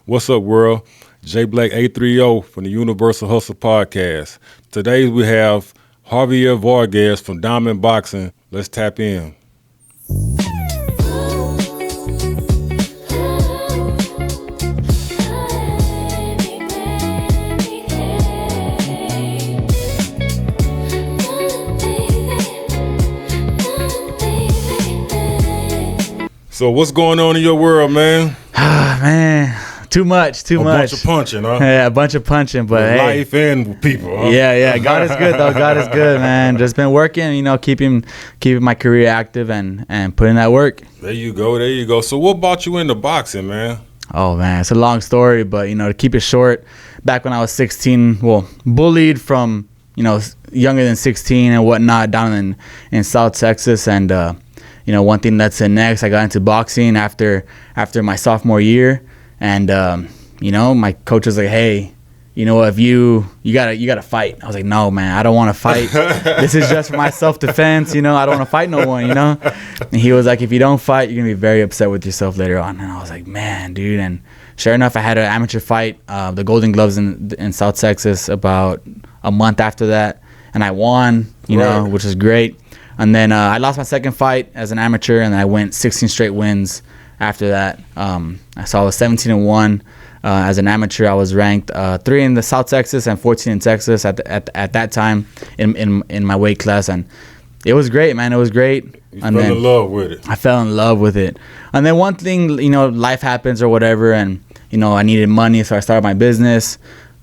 What's up, world? J Black 830 from the Universal Hustle Podcast. Today we have Javi Vargas from Diamond Boxing. Let's tap in. So what's going on in your world, man? Man, too much. A bunch of punching, huh? Yeah, a bunch of punching, but with life and people, huh? Yeah. God is good, though. God is good, man. Just been working, keeping my career active and putting that work. There you go. So what brought you into boxing, man? Oh, man, it's a long story, but, to keep it short, back when I was 16, bullied from, younger than 16 and whatnot down in South Texas, and one thing that's the next, I got into boxing after my sophomore year, and my coach was like, hey, if you gotta fight. I was like, no, man, I don't want to fight. This is just for my self-defense. I don't want to fight no one. And he was like, if you don't fight, you're gonna be very upset with yourself later on. And I was like, man, dude. And sure enough, I had an amateur fight, the Golden Gloves in South Texas, about a month after that, and I won. Which is great. And then I lost my second fight as an amateur, and then I went 16 straight wins after that. So I was 17-1 as an amateur. I was ranked 3 in the South Texas and 14 in Texas at that time in my weight class, and it was great, man. It was great. You fell in love with it. I fell in love with it. And then one thing, life happens or whatever, and I needed money, so I started my business.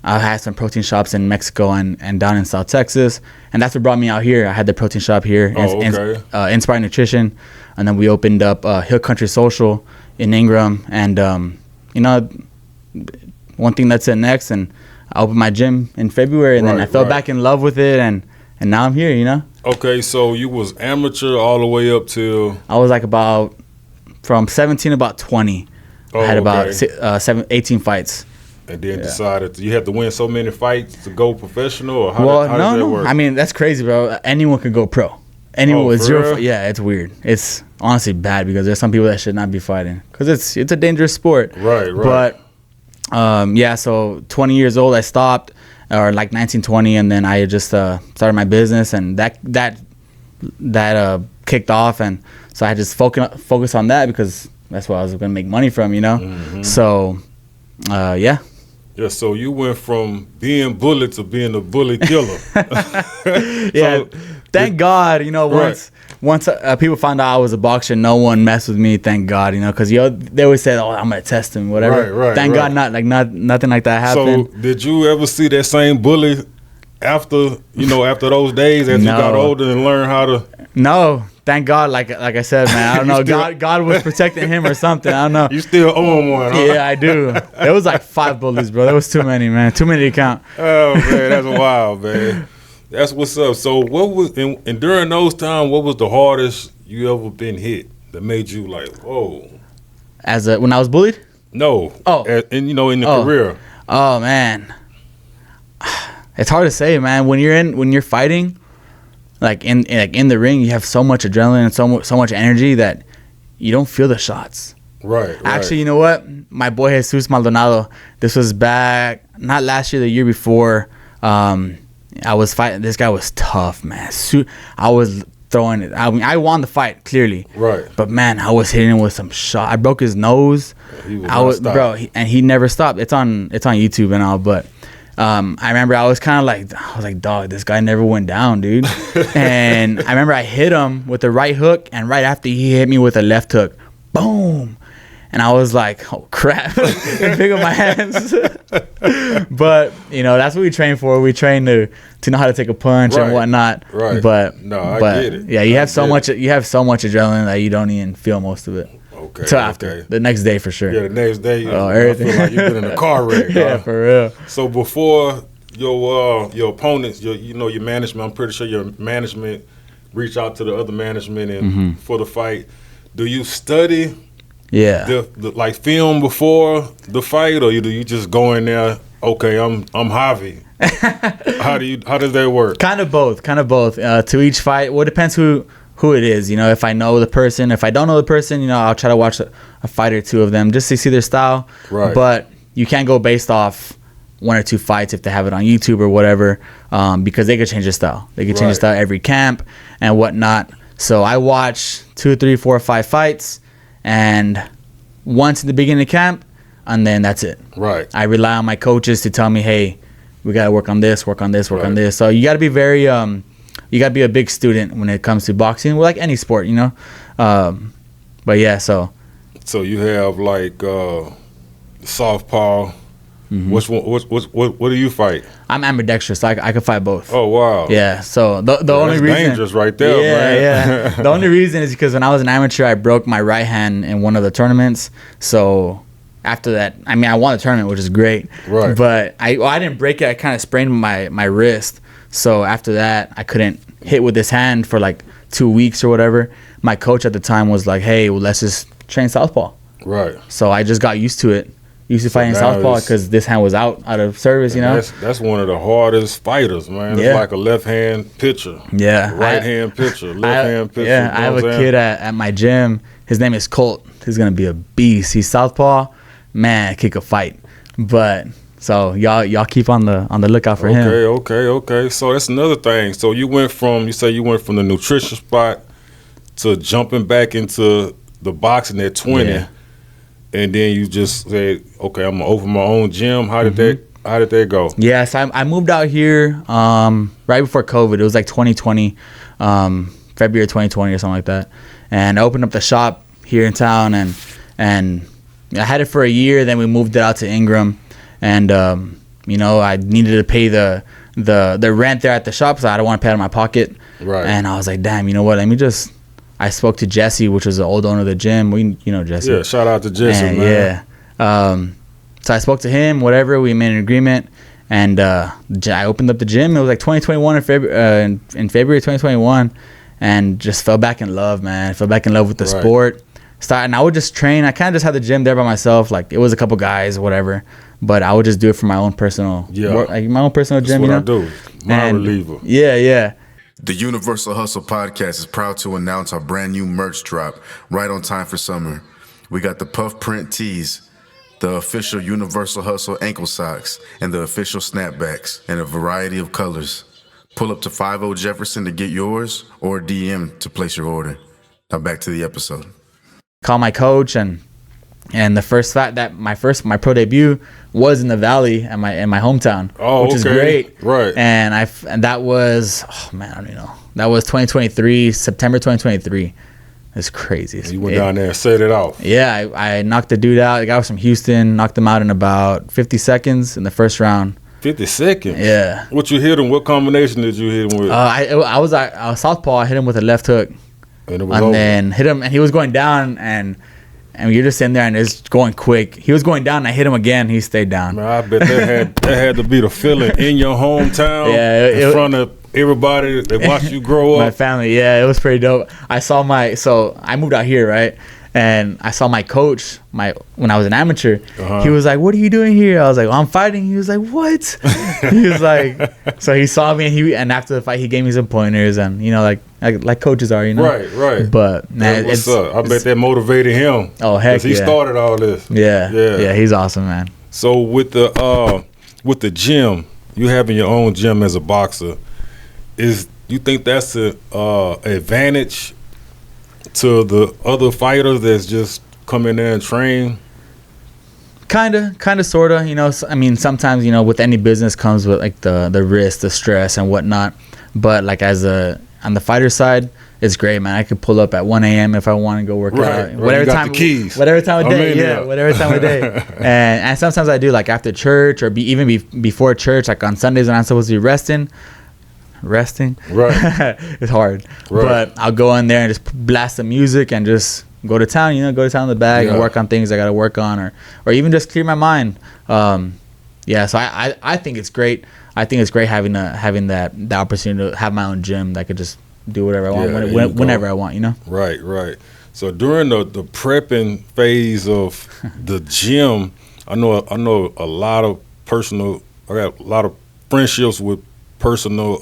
I had some protein shops in Mexico and down in South Texas, and that's what brought me out here. I had the protein shop here, Inspire Nutrition, and then we opened up Hill Country Social in Ingram, and one thing that's it next, and I opened my gym in February, and then I fell back in love with it, and now I'm here. Okay, so you was amateur all the way up till? I was like from 17 about 20. I had about 18 fights. And then decided you had to win so many fights to go professional, or how does that work? I mean, that's crazy, bro. Anyone could go pro. Anyone with zero. Yeah, it's weird. It's honestly bad because there's some people that should not be fighting because it's a dangerous sport. Right. But so 20 years old, I stopped, or like 19, 20, and then I just started my business, and that kicked off, and so I just focus on that because that's what I was gonna make money from, Mm-hmm. So, yeah. Yeah, so you went from being bullied to being a bully killer. Yeah, thank God. Once people found out I was a boxer, no one messed with me. Thank God, because they always said, "Oh, I'm gonna test him, whatever." Right. Thank God, nothing like that happened. So, did you ever see that same bully after those days as you got older and learned how to? No. Thank God, like I said, man. I don't know. God was protecting him or something. I don't know. You still own one, huh? Yeah, I do. There was like 5 bullies, bro. There was too many, man. Too many to count. Oh, man, that's wild, man. That's what's up. So what was and during those times, what was the hardest you ever been hit that made you like, whoa? When I was bullied? No. Oh. In the career. Oh, man. It's hard to say, man. When you're fighting, like in the ring, you have so much adrenaline and so much energy that you don't feel the shots. Right. Actually, you know what? My boy Jesus Maldonado, this was back, not last year, the year before. I was fighting. This guy was tough, man. I was throwing it. I mean, I won the fight, clearly. Right. But, man, I was hitting him with some shot. I broke his nose. He was and he never stopped. It's on YouTube and all, but I remember I was like, dog, this guy never went down, dude. And I remember I hit him with the right hook, and right after he hit me with a left hook, boom. And I was like, oh, crap. And pick up my hands. But, that's what we train for. We train to know how to take a punch and whatnot. Right. But I get it. Yeah, you have so much adrenaline that you don't even feel most of it. Okay. Until after. The next day for sure. Yeah, the next day. Everything. I feel like you've been in a car wreck. Yeah, for real. So before your opponents, your management, I'm pretty sure your management reach out to the other management and for the fight. Do you study? Yeah. Like film before the fight, or do you just go in there? Okay, I'm Javi. How does that work? Kind of both. To each fight, well, it depends who it is. If I know the person, if I don't know the person, I'll try to watch a fight or two of them just to see their style. Right. But you can't go based off 1 or 2 fights if they have it on YouTube or whatever, because they could change the style. They could change the style every camp and whatnot. So I watch 2, 3, 4, 5 fights, and once in the beginning of camp, and then that's it. Right. I rely on my coaches to tell me, hey, we gotta work on this, work on this, work on this. So you gotta be very, you gotta be a big student when it comes to boxing, like any sport, you know. But yeah, so you have like southpaw. Which one? What do you fight? I'm ambidextrous. So I can fight both. Oh wow. Yeah. So the only reason, dangerous right there, man. Yeah. The only reason is because when I was an amateur, I broke my right hand in one of the tournaments. So after that, I mean, I won the tournament, which is great. Right. But I didn't break it. I kind of sprained my wrist. So after that, I couldn't hit with this hand for like 2 weeks or whatever. My coach at the time was like, hey, well, let's just train southpaw. Right. So I just got used to it. Used to fighting southpaw because this hand was out of service, you know. That's one of the hardest fighters, man. It's like a left hand pitcher. Yeah. Right hand pitcher. Left hand pitcher. Yeah, I have a kid at my gym. His name is Colt. He's gonna be a beast. He's southpaw. Man, he could fight. But so y'all keep on the lookout for him. Okay. So that's another thing. So you say you went from the nutrition spot to jumping back into the boxing at 20. Yeah. And then you just said, okay, I'm gonna open my own gym. How did that go? Yes, I moved out here right before COVID. It was like 2020, February 2020 or something like that. And I opened up the shop here in town, and I had it for a year. Then we moved it out to Ingram, and you know, I needed to pay the rent there at the shop, so I don't want to pay out of my pocket. Right. And I was like, damn, you know what? I spoke to Jesse, which was the old owner of the gym. You know Jesse. Yeah, shout out to Jesse, man. Yeah. So I spoke to him, whatever. We made an agreement, and I opened up the gym. It was like 2021 in February 2021, and just fell back in love, man. Fell back in love with the sport. And I would just train. I kind of just had the gym there by myself. Like, it was a couple guys, whatever. But I would just do it for my own personal work, like my own personal gym, you know? That's what I do. My reliever. Yeah. The Universal Hustle Podcast is proud to announce our brand new merch drop right on time for summer. We got the puff print tees, the official Universal Hustle ankle socks, and the official snapbacks in a variety of colors. Pull up to 50 Jefferson to get yours or DM to place your order. Now back to the episode. Call my coach, and the first fight that my pro debut was in the Valley in my hometown, which is great. Right. And that was, I don't even know. That was 2023, September 2023. It's crazy. You went down there and set it out. Yeah, I knocked the dude out. The guy was from Houston. Knocked him out in about 50 seconds in the first round. 50 seconds? Yeah. What you hit him? What combination did you hit him with? I was southpaw. I hit him with a left hook. And it was over. Then hit him, and he was going down, and you're just sitting there, and it's going quick. He was going down, and I hit him again. He stayed down. Man, I bet that had to be the feeling in your hometown, in front of everybody that watched you grow up. My family, yeah, it was pretty dope. So I moved out here, right? And I saw my coach, when I was an amateur. He was like, "What are you doing here?" I was like, "I'm fighting." He was like, "What?" He was like, so he saw me, and after the fight, he gave me some pointers, and you know, like coaches are, you know. Right. But man, what's up? I bet that motivated him. Oh heck, he started all this. Yeah. He's awesome, man. So with the gym, you having your own gym as a boxer, you think that's an advantage to the other fighters that's just come in there and train? Kinda, sorta. You know, I mean, sometimes, you know, with any business comes with like the risk, the stress, and whatnot. But like on the fighter side, it's great, man. I could pull up at 1 a.m. if I want to go work out. Whatever time, the keys. Whatever time of day, whatever time of day. And sometimes I do like after church or even before church, like on Sundays when I'm supposed to be resting. Right. It's hard. Right. But I'll go in there and just blast the music and just go to town, go to town in the bag and work on things I got to work on or even just clear my mind. So I think it's great. I think it's great having that opportunity to have my own gym that I could just do whatever I want whenever I want, you know? Right. So during the prepping phase of the gym, I know a lot of I got a lot of friendships with professional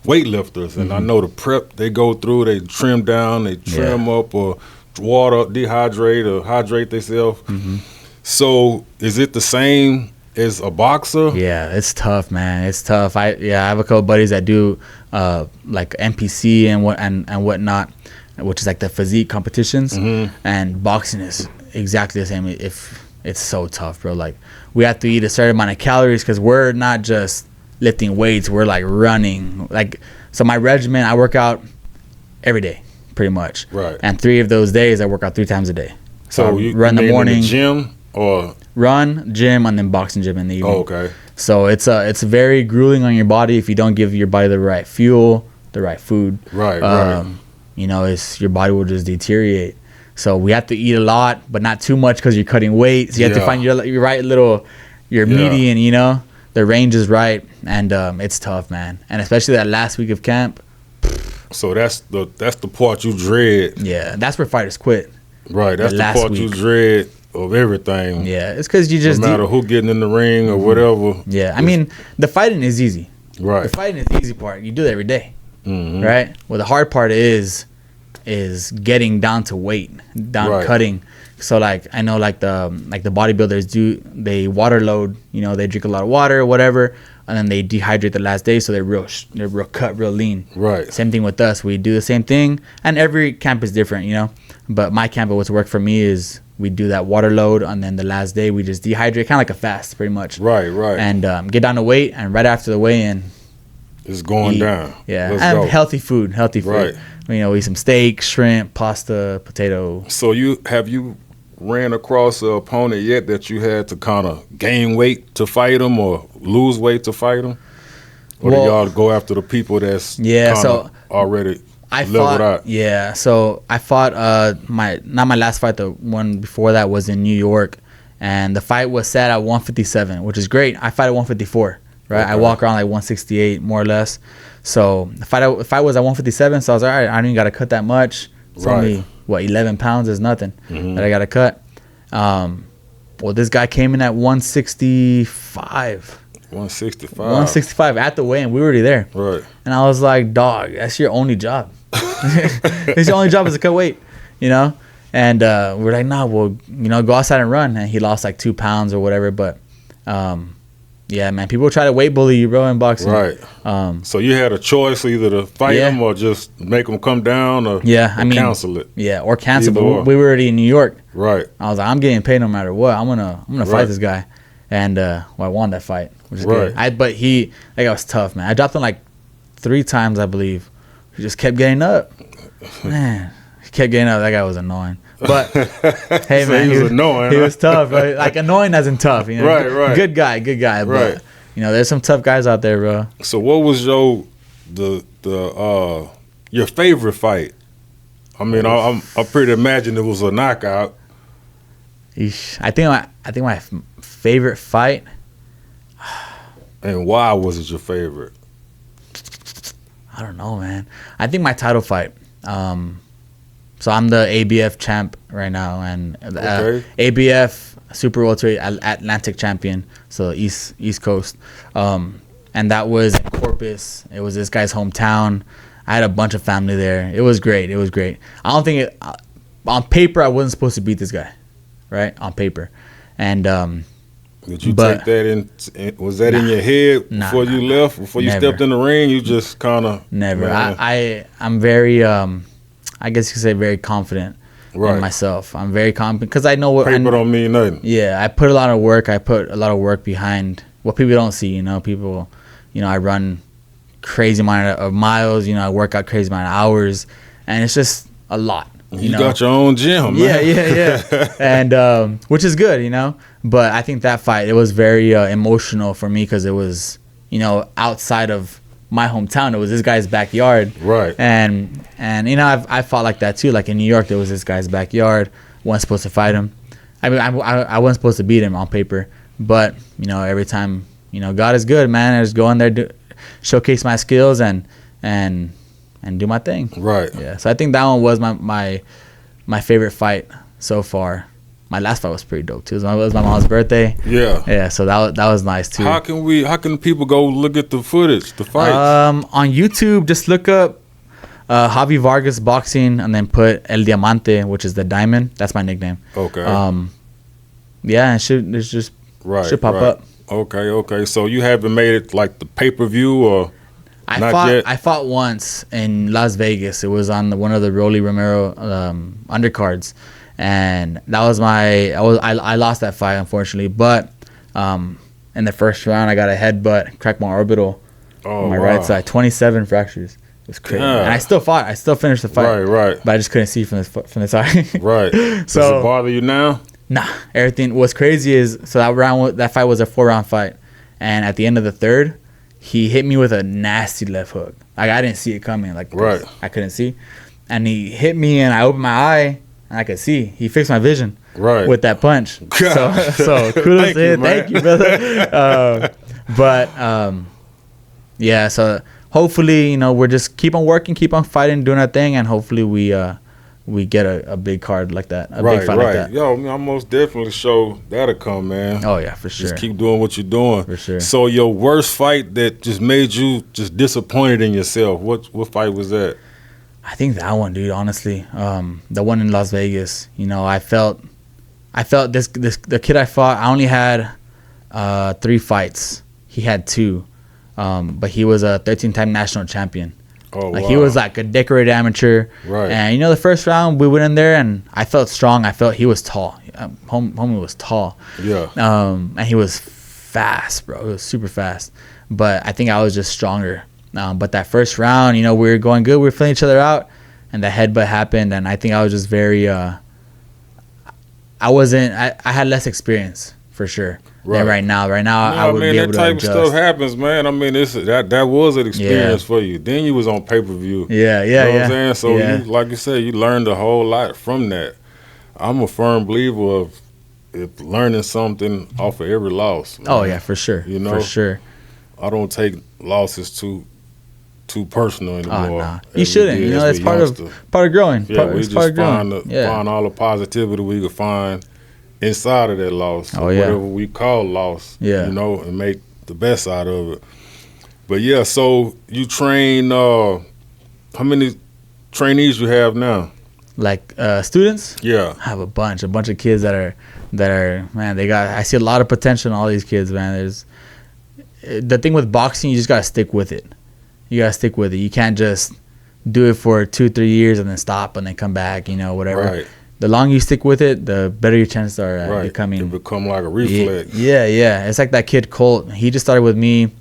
weightlifters, and I know the prep they go through, they trim down, they trim up or water, dehydrate or hydrate themselves. So is it the same as a boxer? Yeah, it's tough, man. It's tough. I have a couple buddies that do like NPC and whatnot, which is like the physique competitions. And boxing is exactly the same. If it's so tough, bro. Like we have to eat a certain amount of calories because we're not just lifting weights. We're like running. Like so, my regimen, I work out every day, pretty much. Right. And 3 of those days, I work out 3 times a day. So I you run in the morning, in the gym or run, gym, and then boxing gym in the evening. oh, okay. So it's very grueling on your body if you don't give your body the right fuel, the right food. Right. You know, your body will just deteriorate. So we have to eat a lot, but not too much because you're cutting weight. So you have to find your right little median. You know, the range is right, and it's tough, man. And especially that last week of camp. So that's the part you dread. Yeah, that's where fighters quit. Right. That's the part you dread of everything. Yeah, it's because you just no matter who getting in the ring or whatever. Yeah, I mean the fighting is easy. Right. The fighting is the easy part. You do it every day. Right. Well, the hard part is getting down to weight, cutting. So like I know like the bodybuilders they water load. You know, they drink a lot of water or whatever, and then they dehydrate the last day, so they're real cut, real lean. Right. Same thing with us. We do the same thing, and every camp is different. You know, but my camp, what's worked for me is we do that water load, and then the last day we just dehydrate, kind of like a fast, pretty much. Right. And get down to weight, and right after the weigh-in, it's going down. Yeah, Let's and go. healthy food. Right. You know, eat some steak, shrimp, pasta, potato. So have you ran across an opponent yet that you had to kind of gain weight to fight them or lose weight to fight them? Or do y'all go after the people that's already leveled out? Yeah, so I fought my last fight, the one before that was in New York, and the fight was set at 157, which is great. I fight at 154, right? Okay. I walk around like 168 more or less. So the fight was at 157, so I was all right. I don't even got to cut that much. It's only 11 pounds is nothing that I got to cut. Well, this guy came in at 165. 165 at the weigh-in. We were already there. Right. And I was like, dog, that's your only job. It's your only job is to cut weight, you know? And we're like, nah, well, you know, go outside and run. And he lost like 2 pounds or whatever. But, yeah, man, people try to weight bully you, bro, in boxing. Right. So you had a choice either to fight him or just make him come down or cancel it. Yeah, or cancel. But we were already in New York. Right. I was like, I'm getting paid no matter what. I'm gonna fight this guy. And I won that fight, which is good. But that guy was tough, man. I dropped him like 3 times, I believe. He just kept getting up. Man, he kept getting up. That guy was annoying. But hey, so man, he was annoying. He was tough, right? Like annoying as in tough. You know? Right. Good guy. Right. But you know, there's some tough guys out there, bro. So what was your favorite fight? I mean, I'm pretty imagine it was a knockout. I think my favorite fight. And why was it your favorite? I don't know, man. I think my title fight. So I'm the ABF champ right now, and ABF Super Welterweight Atlantic champion, so East Coast. And that was in Corpus. It was this guy's hometown. I had a bunch of family there. It was great. I don't think on paper I wasn't supposed to beat this guy, right? On paper, and did you take that in? Was that in your head before you left? Before you stepped in the ring, you just kind of never. I'm very I guess you could say very confident in myself. I'm very confident because I know what paper don't mean nothing. Yeah, I put a lot of work. I put a lot of work behind what people don't see. You know, people. You know, I run crazy amount of miles. You know, I work out crazy amount of hours, and it's just a lot. You got your own gym, man. Yeah. And which is good, you know. But I think that fight, it was very emotional for me because it was, you know, outside of my hometown. It was this guy's backyard. Right. And you know, I fought like that too. Like in New York, there was this guy's backyard. Wasn't supposed to fight him. I mean, I wasn't supposed to beat him on paper. But, you know, every time, you know, God is good, man. I just go in there, showcase my skills and do my thing. Right. Yeah. So I think that one was my favorite fight so far. My last fight was pretty dope too. It was my mom's birthday. Yeah. Yeah. So that was nice too. How can people go look at the footage, the fights? On YouTube, just look up Javi Vargas boxing and then put El Diamante, which is the diamond. That's my nickname. Okay. Yeah, it should pop up. Okay. So you haven't made it like the pay-per-view or not yet? I fought once in Las Vegas. It was on one of the Rolly Romero undercards, and that was I lost that fight, unfortunately. But in the first round, I got a headbutt, cracked my orbital on my right side, 27 fractures. It was crazy. Yeah. And I still fought. I still finished the fight. Right. But I just couldn't see from the side. Right. So, does it bother you now? Nah. Everything. What's crazy is, so that fight was a 4-round fight, and at the end of the third, he hit me with a nasty left hook. Like, I didn't see it coming. Like, right. I couldn't see. And he hit me, and I opened my eye, and I could see. He fixed my vision. Right. With that punch. So kudos to him. Thank you, brother. Yeah, so hopefully, we're just keep on working, keep on fighting, doing our thing, and hopefully we get a big card like that. Big fight like that. Yo, I most definitely show that'll come, man. Oh, yeah, for sure. Just keep doing what you're doing. For sure. So your worst fight that just made you just disappointed in yourself, what fight was that? I think that one, dude, honestly. The one in Las Vegas. I felt the kid I fought, I only had 3 fights. He had 2. But he was a 13-time national champion. Oh, like, wow. he was like a decorated amateur. Right. And the first round we went in there and I felt strong. I felt he was tall. Homie was tall. Yeah. And he was fast, bro. He was super fast. But I think I was just stronger. But that first round, we were going good. We were feeling each other out, and the headbutt happened. And I think I was just very. I had less experience for sure. Right. Than right now, I would be able to adjust. That type of stuff happens, man. I mean, that was an experience for you. Then you was on pay-per-view. Yeah. You know what I'm saying? So, you, like you said, you learned a whole lot from that. I'm a firm believer of learning something off of every loss. Man. Oh, yeah, for sure. For sure. I don't take losses too personal anymore. Oh, nah. You shouldn't. It's part of growing. Yeah, we just find all the positivity we could find inside of that loss, whatever we call loss, and make the best out of it. But yeah, so you train. How many trainees you have now? Like students? Yeah, I have a bunch of kids that are man. I see a lot of potential in all these kids, man. There's the thing with boxing, you just gotta stick with it. You can't just do it for 2-3 years and then stop and then come back. Whatever. Right. The longer you stick with it, the better your chances are at becoming. It become like a reflex. Yeah. It's like that kid Colt. He just started with me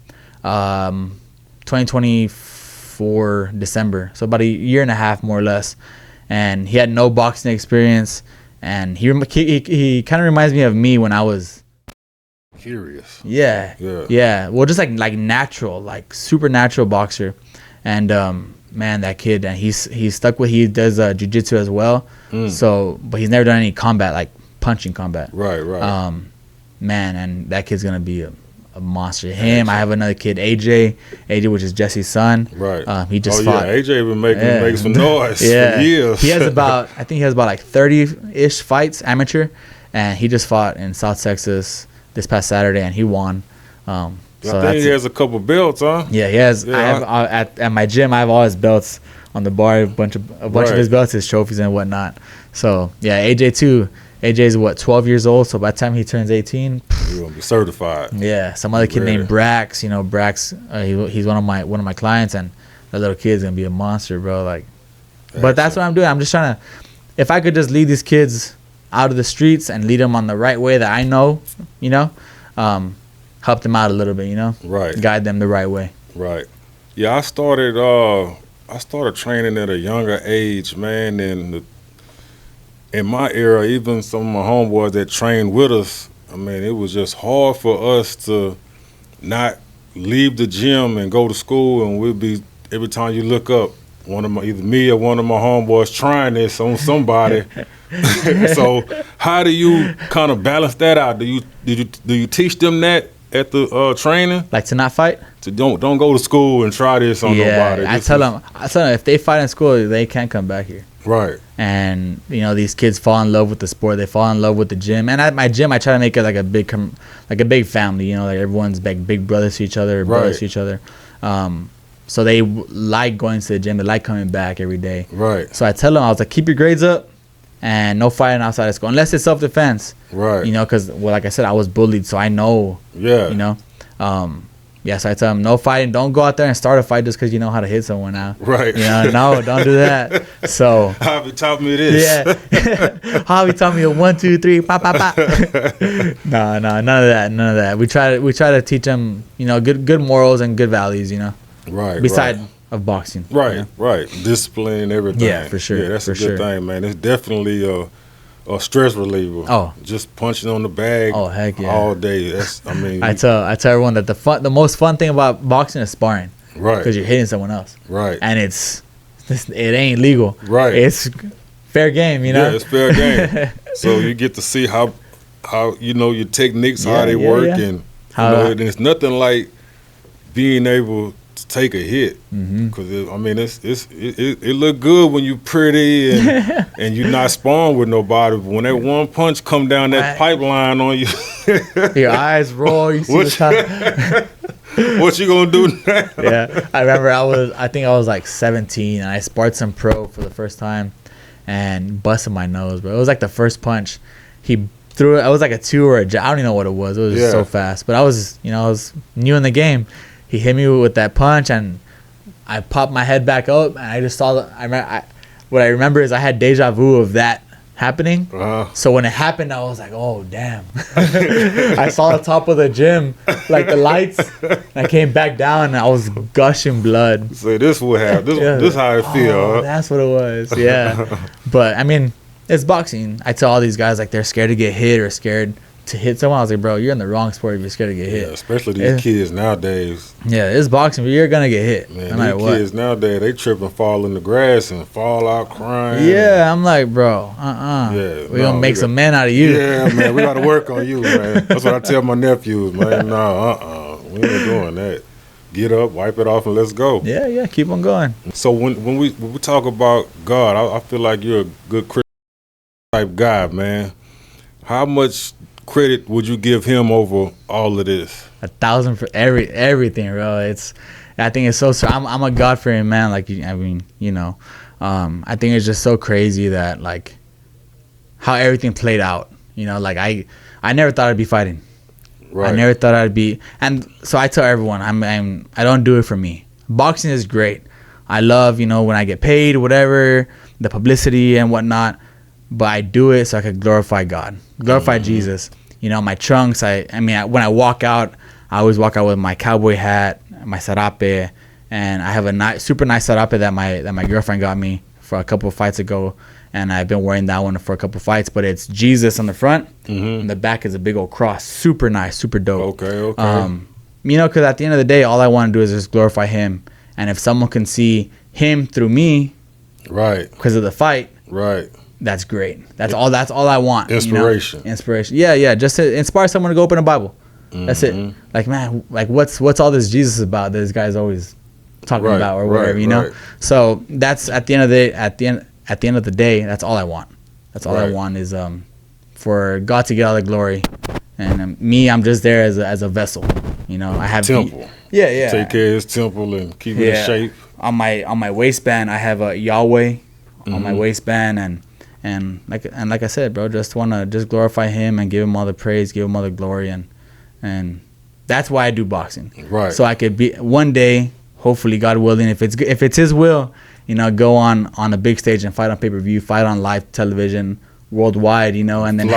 2024 December. So about a year and a half, more or less. And he had no boxing experience. And he kind of reminds me of me when I was curious. Yeah. Well, just like natural, like supernatural boxer. And man, that kid, and he's stuck with. He does jiu-jitsu as well. So, but he's never done any combat, like punching combat. Right. Man, and that kid's gonna be a monster. Him, I have another kid, AJ, which is Jesse's son. Right. He just fought. Yeah, AJ been making some noise for years. He has I think he has about like 30-ish fights, amateur, and he just fought in South Texas this past Saturday, and he won. I think he has a couple belts, huh? Yeah, he has. Yeah. I have at my gym. I have all his belts on the bar. A bunch of his belts, his trophies and whatnot. So yeah, AJ too. AJ's 12 years old. So by the time he turns 18, he's gonna be certified. Yeah, some other kid named Brax. Brax. He's one of my clients, and that little kid's gonna be a monster, bro. Like, but that's what I'm doing. I'm just trying to. If I could just lead these kids out of the streets and lead them on the right way that I know, help them out a little bit, right, guide them the right way. Right. Yeah, I started training at a younger age, man, and in my era, even some of my homeboys that trained with us, I mean, it was just hard for us to not leave the gym and go to school, and we'd be, every time you look up, either me or one of my homeboys trying this on somebody. So how do you kind of balance that out? Do you teach them that at the training? Like to not fight? To don't go to school and try this on nobody. I tell them if they fight in school, they can't come back here. Right. And these kids fall in love with the sport. They fall in love with the gym. And at my gym, I try to make it like a big family. Like everyone's big brothers to each other, brothers to each other. So they like going to the gym. They like coming back every day. Right. So I tell them, I was like, keep your grades up. and no fighting outside of school unless it's self-defense. Right. You know, because like I said, I was bullied, so I know. Yeah. You know. So I tell them no fighting. Don't go out there and start a fight just because you know how to hit someone now. Right. You know, no, don't do that. So. Javi taught me this. Yeah. Javi taught me a 1, 2, 3, pop, pop, pop. No, none of that. We try to teach them, you know, good morals and good values. You know. Right. Beside of boxing. Right. You know? Right. Discipline and everything. Yeah, for sure. Yeah, that's for a good thing, man. It's definitely a stress reliever. Oh. Just punching on the bag. Oh, heck yeah. All day. I tell everyone that the most fun thing about boxing is sparring. Right. Because you're hitting someone else. Right. And it ain't legal. Right. It's fair game, you know. Yeah, it's fair game. So you get to see how you know your techniques, how they work, and and it's nothing like being able to take a hit. Because it look good when you pretty and you're not sparring with nobody. But when that one punch come down that pipeline on you, your eyes roll. You see what you gonna do now? Yeah, I remember I think I was like 17 and I sparred some pro for the first time and busted my nose, bro. It was like the first punch he threw. It was like a 2 or a jab. I don't even know what it was. It was just so fast. But I was new in the game. He hit me with that punch and I popped my head back up and I just saw what I remember is I had deja vu of that happening. So when it happened, I was like, oh damn. I saw the top of the gym, like the lights, and I came back down and I was gushing blood. So this will happen. This how it feel. That's what it was. Yeah. But I mean, it's boxing. I tell all these guys like they're scared to get hit or scared to hit someone. I was like, bro, you're in the wrong sport if you're scared to get hit. Yeah, especially these kids nowadays. Yeah, it's boxing, but you're gonna get hit. Man, no matter these what. kids nowadays, they trip and fall in the grass and fall out crying. Yeah, I'm like, bro, Yeah, we're gonna make some men out of you. Yeah, man, we gotta work on you, man. That's what I tell my nephews, man. No, we ain't doing that. Get up, wipe it off, and let's go. Yeah, keep on going. So when we talk about God, I feel like you're a good Christian type guy, man. How much credit would you give him over all of this? 1,000 for everything, bro. I think it's so. I'm a God-fearing man. Like, I mean, you know, I think it's just so crazy that like how everything played out. You know, like I never thought I'd be fighting. Right. I never thought I'd be, and so I tell everyone, I don't do it for me. Boxing is great. I love, you know, when I get paid, whatever, the publicity and whatnot. But I do it so I could glorify God, glorify Jesus. You know, my trunks. When I walk out, I always walk out with my cowboy hat, my sarape, and I have a super nice sarape that my girlfriend got me for a couple of fights ago, and I've been wearing that one for a couple of fights. But it's Jesus on the front, and the back is a big old cross. Super nice, super dope. Okay. You know, because at the end of the day, all I want to do is just glorify Him, and if someone can see Him through me, right, because of the fight, right. That's great. That's all I want. Inspiration. You know? Inspiration. Yeah. Just to inspire someone to go open a Bible. That's it. Like, man, like what's all this Jesus about that this guy's always talking about or whatever, you know? Right. So that's at the end of the day, that's all I want. That's all I want is for God to get all the glory. And me, I'm just there as a vessel. You know, I have temple. Yeah. Take care of his temple and keep it in shape. On my waistband I have a Yahweh on my waistband and like I said, bro, just want to just glorify Him and give Him all the praise, give Him all the glory, and that's why I do boxing. Right. So I could be one day, hopefully, God willing, if it's His will, you know, go on a big stage and fight on pay-per-view, fight on live television worldwide, you know, and then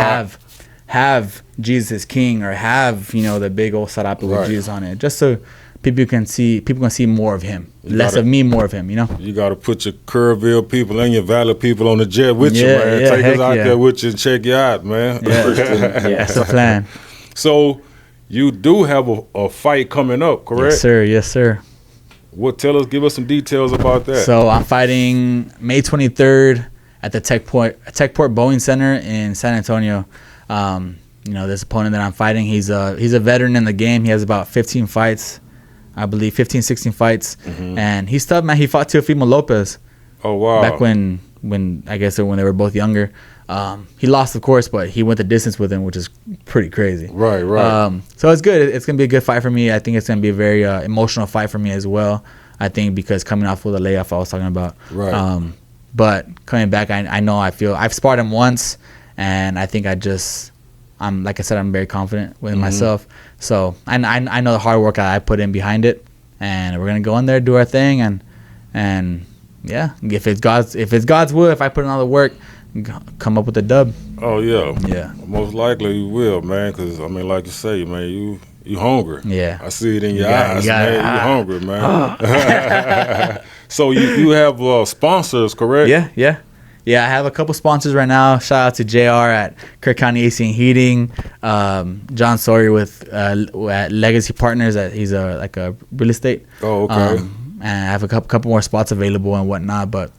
have Jesus King or have, you know, the big old sarape with Jesus on it, just so people can see more of Him, less of me, more of Him, you know. You got to put your Kerrville people and your Valley people on the jet with you, man. Take us out there with you and check you out, man. Yeah, that's the plan. So you do have a fight coming up, correct? Yes, sir. Give us some details about that. So I'm fighting May 23rd at the Techport Boeing Center in San Antonio. You know, this opponent that I'm fighting, he's a veteran in the game. He has about 15 fights. I believe 15, 16 fights. And he's tough, man. He fought Teofimo Lopez. Oh, wow. Back when I guess when they were both younger. He lost, of course, but he went the distance with him, which is pretty crazy. Right. So it's good. It's going to be a good fight for me. I think it's going to be a very emotional fight for me as well. I think because coming off with the layoff I was talking about. Right. But coming back, I know I've sparred him once, and I think I'm like I said, I'm very confident with myself. So I know the hard work I put in behind it, and we're gonna go in there, do our thing, and yeah, if it's God's will, if I put in all the work, come up with a dub. Oh yeah, Yeah. Most likely you will, man. Because I mean, like you say, man, you hungry. Yeah. I see it in your got- eyes, you got- man. You hungry, man. So you have sponsors, correct? Yeah, I have a couple sponsors right now. Shout out to JR at Kirk County AC and Heating, John Sawyer with at Legacy Partners. He's like a real estate. Oh, okay. And I have a couple more spots available and whatnot. But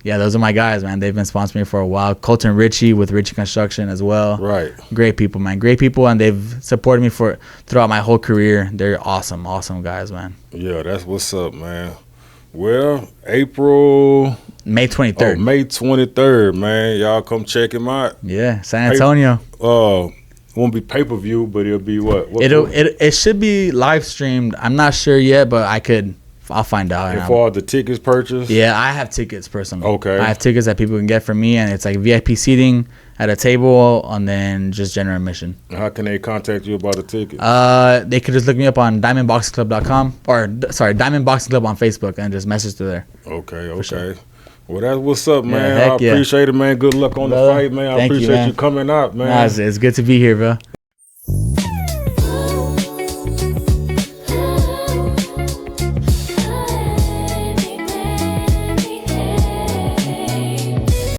yeah, those are my guys, man. They've been sponsoring me for a while. Colton Ritchie with Ritchie Construction as well. Right. Great people, man. Great people, and they've supported me throughout my whole career. They're awesome guys, man. Yeah, that's what's up, man. Well, April. May 23rd. Oh, May 23rd, man. Y'all come check him out. Yeah, San Antonio. Won't be pay-per-view, but it'll be what? It should be live streamed. I'm not sure yet, but I'll find out. And for all the tickets purchased? Yeah, I have tickets personally. Okay. I have tickets that people can get from me, and it's like VIP seating at a table, and then just general admission. How can they contact you about a ticket? They could just look me up on diamondboxingclub.com Diamond Boxing Club on Facebook and just message to there. Okay. Sure. Well, that's what's up, man. heck I appreciate it, man. Good luck on the Brother, fight, man. I thank you, appreciate man. you coming out, man. Nah, it's good to be here, bro.